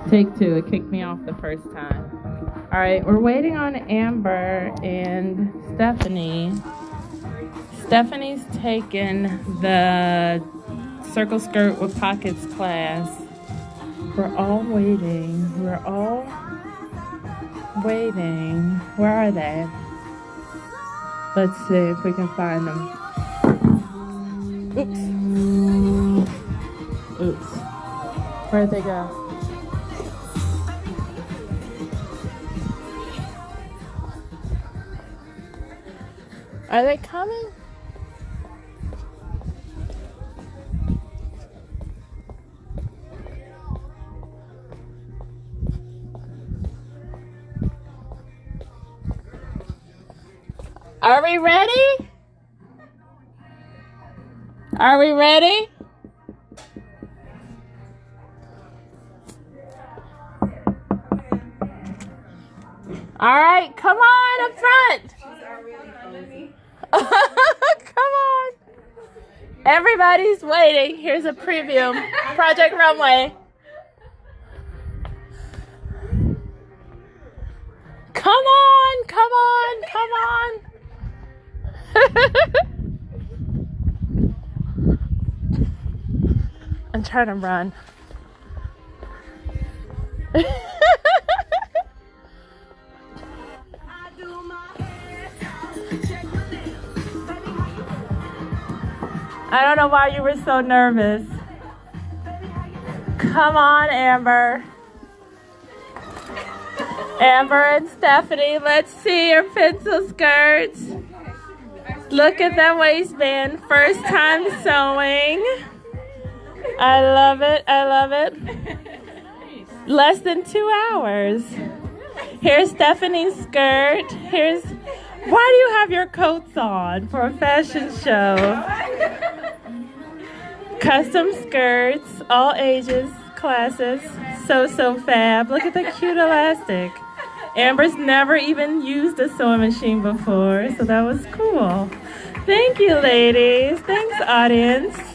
Take two. It kicked me off the first time. All right, we're waiting on Amber and Stephanie. Stephanie's taken the circle skirt with pockets class. We're all waiting. We're all waiting. Where are they? Let's see if we can find them. Oops. Oops. Where'd they go? Are they coming? Are we ready? Are we ready? All right, come on up front. Come on. Everybody's waiting. Here's a preview. Project Runway. Come on, come on, come on. I'm trying to run. I don't know why you were so nervous. Come on, Amber. Amber and Stephanie, let's see your pencil skirts. Look at that waistband. First time sewing. I love it. I love it. Less than 2 hours. Here's Stephanie's skirt. Why do you have your coats on for a fashion show? Custom skirts, all ages, classes. So fab. Look at the cute elastic. Amber's never even used a sewing machine before, so that was cool. Thank you, ladies. Thanks, audience.